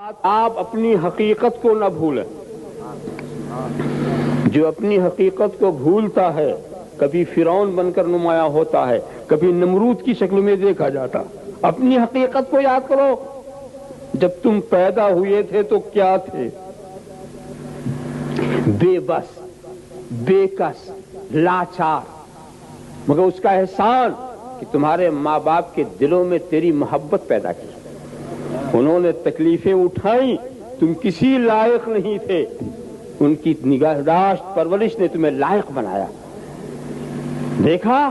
آپ اپنی حقیقت کو نہ بھولیں. جو اپنی حقیقت کو بھولتا ہے کبھی فرعون بن کر نمایاں ہوتا ہے, کبھی نمرود کی شکل میں دیکھا جاتا. اپنی حقیقت کو یاد کرو. جب تم پیدا ہوئے تھے تو کیا تھے؟ بے بس, بے کس, لاچار. مگر اس کا احسان کہ تمہارے ماں باپ کے دلوں میں تیری محبت پیدا کی. انہوں نے تکلیفیں اٹھائیں, تم کسی لائق نہیں تھے. ان کی نگہداشت پرورش نے تمہیں لائق بنایا. دیکھا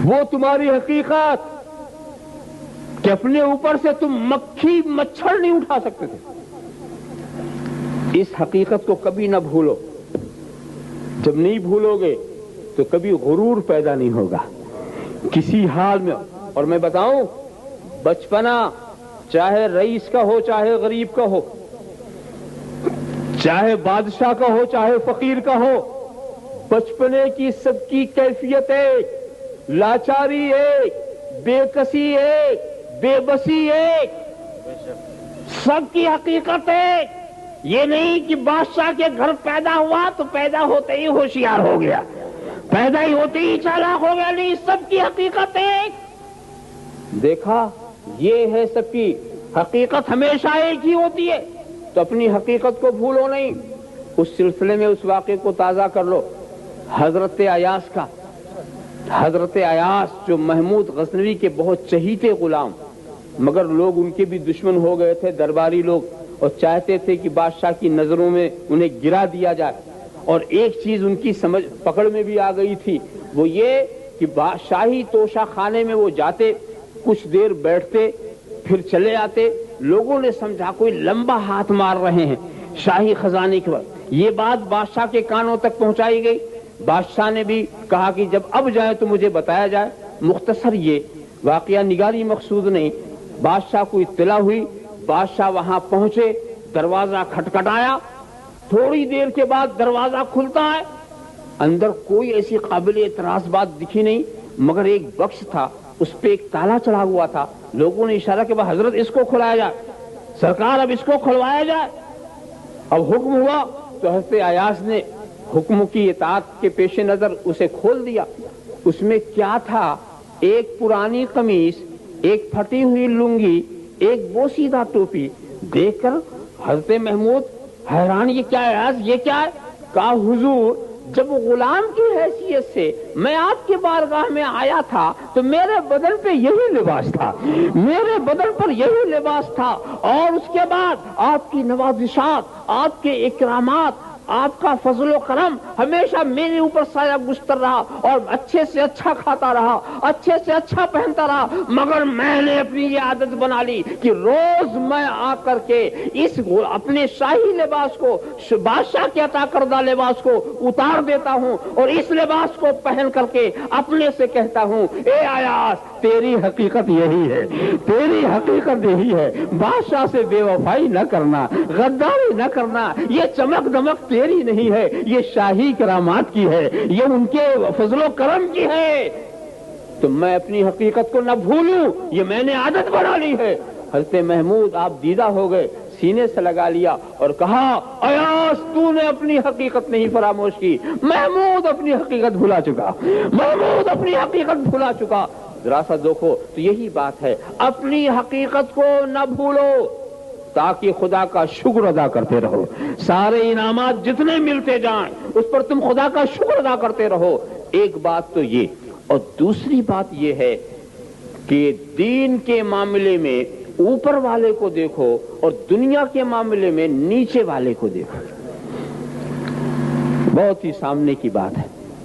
وہ تمہاری حقیقت کہ اپنے اوپر سے تم مکھی مچھر نہیں اٹھا سکتے تھے. اس حقیقت کو کبھی نہ بھولو. جب نہیں بھولو گے تو کبھی غرور پیدا نہیں ہوگا کسی حال میں. اور میں بتاؤں, بچپنا چاہے رئیس کا ہو چاہے غریب کا ہو, چاہے بادشاہ کا ہو چاہے فقیر کا ہو, بچپنے کی سب کی کیفیت ایک, لاچاری ایک, بے کسی ایک, بے بسی ایک, سب کی حقیقت ایک. یہ نہیں کہ بادشاہ کے گھر پیدا ہوا تو پیدا ہوتے ہی ہوشیار ہو گیا, پیدا ہی ہوتے ہی چالاک ہو گیا. نہیں, سب کی حقیقت ایک. دیکھا, یہ ہے سب کی حقیقت, ہمیشہ ایک ہی ہوتی ہے. تو اپنی حقیقت کو بھولو نہیں. اس سلسلے میں اس واقعے کو تازہ کر لو, حضرت ایاس کا. حضرت ایاس جو محمود غزنوی کے بہت چہیتے غلام, مگر لوگ ان کے بھی دشمن ہو گئے تھے, درباری لوگ, اور چاہتے تھے کہ بادشاہ کی نظروں میں انہیں گرا دیا جائے. اور ایک چیز ان کی سمجھ پکڑ میں بھی آ گئی تھی, وہ یہ کہ شاہی توشہ خانے میں وہ جاتے, کچھ دیر بیٹھتے, پھر چلے آتے. لوگوں نے سمجھا کوئی لمبا ہاتھ مار رہے ہیں شاہی خزانے کے وقت. یہ بات بادشاہ کے کانوں تک پہنچائی گئی. بادشاہ نے بھی کہا کہ جب اب جائیں تو مجھے بتایا جائے. مختصر یہ واقعہ نگاری مقصود نہیں, بادشاہ کو اطلاع ہوئی, بادشاہ وہاں پہنچے, دروازہ کھٹکھٹایا. تھوڑی دیر کے بعد دروازہ کھلتا ہے. اندر کوئی ایسی قابل اعتراض بات دکھی نہیں, مگر ایک بکس تھا, اس پہ ایک تالا چڑھا ہوا تھا. لوگوں نے اشارہ کیا, حضرت اس کو کھلایا جائے, سرکار اب اس کو کھلوایا جائے. اب حکم ہوا تو حضرت ایاس نے حکم کی اطاعت کے پیش نظر اسے کھول دیا. اس میں کیا تھا؟ ایک پرانی قمیص, ایک پھٹی ہوئی لنگی, ایک بوسیدہ ٹوپی. دیکھ کر حضرت محمود حیران, یہ کیا ہے ایاس, یہ کیا ہے؟ کہا حضور, جب غلام کی حیثیت سے میں آپ کے بارگاہ میں آیا تھا تو میرے بدن پہ یہی لباس تھا, میرے بدن پر یہی لباس تھا. اور اس کے بعد آپ کی نوازشات, آپ کے اکرامات, آپ کا فضل و کرم ہمیشہ میرے اوپر سایہ گستر رہا, اور اچھے سے اچھا کھاتا رہا, اچھے سے اچھا پہنتا رہا. مگر میں نے اپنی یہ عادت بنا لی کہ روز میں آ کر کے اس اپنے شاہی لباس کو, بادشاہ کے عطا کردہ لباس کو اتار دیتا ہوں, اور اس لباس کو پہن کر کے اپنے سے کہتا ہوں, اے ایاس, تیری حقیقت یہی ہے, تیری حقیقت یہی ہے. بادشاہ سے بے وفائی نہ کرنا, غداری نہ کرنا. یہ چمک دمک تیری نہیں ہے, یہ شاہی کرامات کی ہے, یہ ان کے فضل و کرم کی ہے. تو میں اپنی حقیقت کو نہ بھولوں, یہ میں نے عادت بنا لی ہے. حضرت محمود آپ دیدہ ہو گئے, سینے سے لگا لیا اور کہا, ایاس تو نے اپنی حقیقت نہیں فراموش کی, محمود اپنی حقیقت بھلا چکا, محمود اپنی حقیقت بھلا چکا. ذرا سا دیکھو تو یہی بات ہے, اپنی حقیقت کو نہ بھولو تاکہ خدا کا شکر ادا کرتے رہو. سارے انعامات جتنے ملتے جائیں اس پر تم خدا کا شکر ادا کرتے رہو. ایک بات تو یہ, اور دوسری بات یہ ہے کہ دین کے معاملے میں اوپر والے کو دیکھو اور دنیا کے معاملے میں نیچے والے کو دیکھو. بہت ہی سامنے کی بات ہے.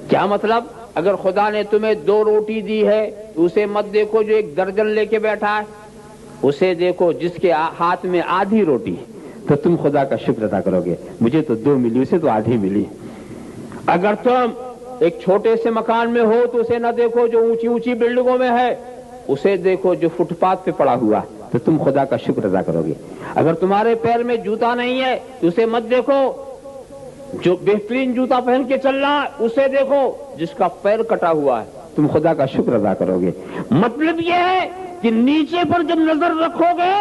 کیا مطلب؟ اگر خدا نے تمہیں 2 روٹی دی ہے تو اسے مت دیکھو جو 1 درجن لے کے بیٹھا ہے, اسے دیکھو جس کے ہاتھ میں آدھی روٹی ہے, تو تم خدا کا شکر ادا کرو گے, مجھے تو 2 ملی, اسے تو آدھی ملی. اگر تم ایک چھوٹے سے مکان میں ہو تو اسے نہ دیکھو جو اونچی اونچی بلڈنگوں میں ہے, اسے دیکھو جو فٹ پاتھ پہ پڑا ہوا, تو تم خدا کا شکر ادا کرو گے. اگر تمہارے پیر میں جوتا نہیں ہے تو اسے مت دیکھو جو بہترین جوتا پہن کے چل رہا ہے, اسے دیکھو جس کا پیر کٹا ہوا ہے, تم خدا کا شکر ادا کرو گے. مطلب یہ ہے کہ نیچے پر جب نظر رکھو گے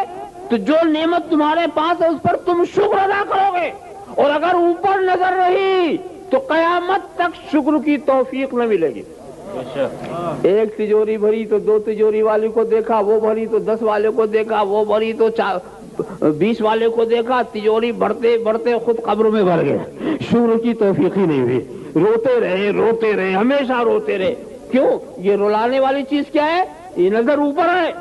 تو جو نعمت تمہارے پاس ہے اس پر تم شکر ادا کرو گے، اور اگر اوپر نظر رہی تو قیامت تک شکر کی توفیق نہ ملے گی۔ ایک تجوری بھری تو 2 تجوری والے کو دیکھا، وہ بھری تو 10 والے کو دیکھا، وہ بھری تو 20 والے کو دیکھا، تجوری بڑھتے بڑھتے خود قبر میں بھر گئے، شکر کی توفیق ہی نہیں ہوئی، روتے رہے ہمیشہ روتے رہے۔ کیوں؟ یہ رلانے والی چیز کیا ہے؟ یہ نظر اوپر ہے۔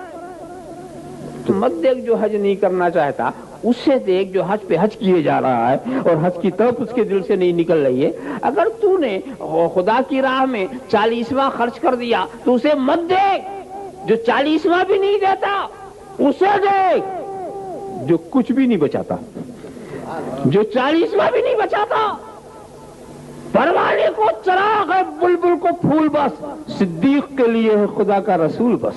تو مت دیکھ جو حج نہیں کرنا چاہتا، اس سے دیکھ جو حج پہ حج کیے جا رہا ہے اور حج کی طرف اس کے دل سے نہیں نکل رہی ہے۔ اگر تو نے خدا کی راہ میں 40واں خرچ کر دیا تو اسے مت دیکھ، جو 40واں بھی نہیں دیتا اسے دیکھ، جو کچھ بھی نہیں بچاتا، جو 40واں بھی نہیں بچاتا۔ پروانے کو چراغ ہے، بلبل کو پھول بس، صدیق کے لیے ہے خدا کا رسول بس۔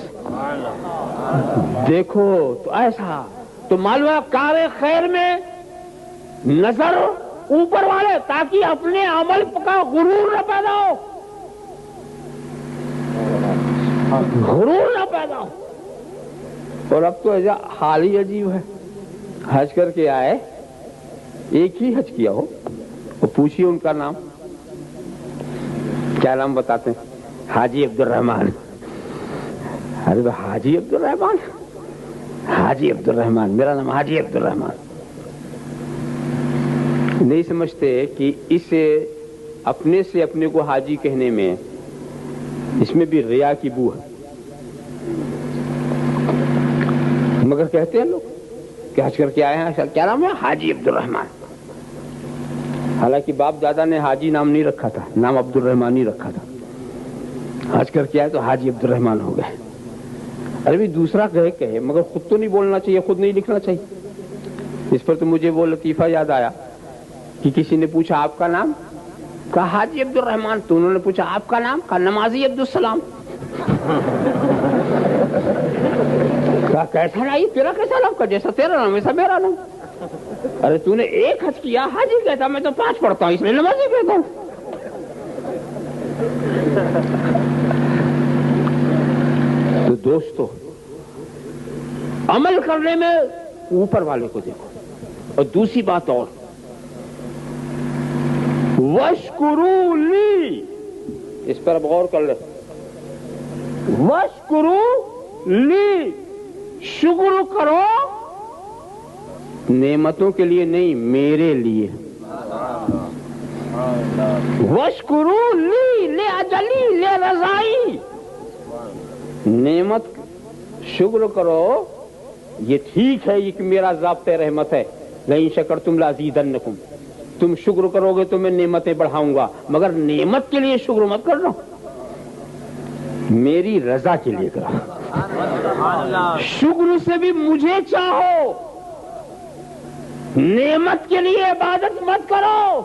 دیکھو تو ایسا تو معلوم ہے کار خیر میں نظر اوپر والے، تاکہ اپنے عمل کا غرور نہ پیدا ہو، غرور نہ پیدا ہو۔ اور اب تو ایسا حال ہی عجیب ہے، حج کر کے آئے، ایک ہی حج کیا ہو، اور پوچھیے ان کا نام کیا نام بتاتے ہیں؟ حاجی عبد الرحمان۔ ارے تو حاجی عبد الرحمان، حاجی عبد الرحمان، میرا نام حاجی عبد الرحمان۔ نہیں سمجھتے کہ اس اپنے سے اپنے کو حاجی کہنے میں اس میں بھی ریا کی بو ہے، مگر کہتے ہیں لوگ کہ حج کر کے آئے ہیں، کیا نام ہے؟ حاجی عبد الرحمان۔ حالانکہ باپ دادا نے حاجی نام نہیں رکھا تھا، نام عبد الرحمان ہی رکھا تھا۔ حج کر کے آئے تو حاجی عبد الرحمان ہو گئے۔ ارے بھی دوسرا کہے مگر خود تو نہیں بولنا چاہیے، خود نہیں لکھنا چاہیے۔ اس پر تو مجھے وہ لطیفہ یاد آیا کہ کسی نے پوچھا آپ کا نام؟ کہا حاجی عبد الرحمان۔ تو انہوں نے پوچھا آپ کا نام؟ کہا نمازی عبد السلام۔ کہا کیسا نام؟ تیرا کیسا نام؟ کہا جیسا تیرا نام ویسا میرا نام۔ ارے تو نے ایک حج کیا حاجی کہتا، میں تو 5 پڑھتا ہوں اس لیے نمازی کہتا ہوں۔ تو دوستو عمل کرنے میں اوپر والے کو دیکھو، اور دوسری بات اور وَاشْكُرُوا لِي، اس پر اب غور کر لے۔ وَاشْكُرُوا لِي، شکر کرو نعمتوں کے لیے نہیں، میرے لیے۔ وَاشْكُرُوا لِي لِأَجَلِي لِرَضَائِي، نعمت شکر کرو، یہ ٹھیک ہے، یہ کہ میرا ضابطۂ رحمت ہے، لَئِن شَكَرْتُمْ لَأَزِيدَنَّكُمْ، تم شکر کرو گے تو میں نعمتیں بڑھاؤں گا، مگر نعمت کے لیے شکر مت کرنا، میری رضا کے لیے کرو۔ شکر سے بھی مجھے چاہو، نعمت کے لیے عبادت مت کرو۔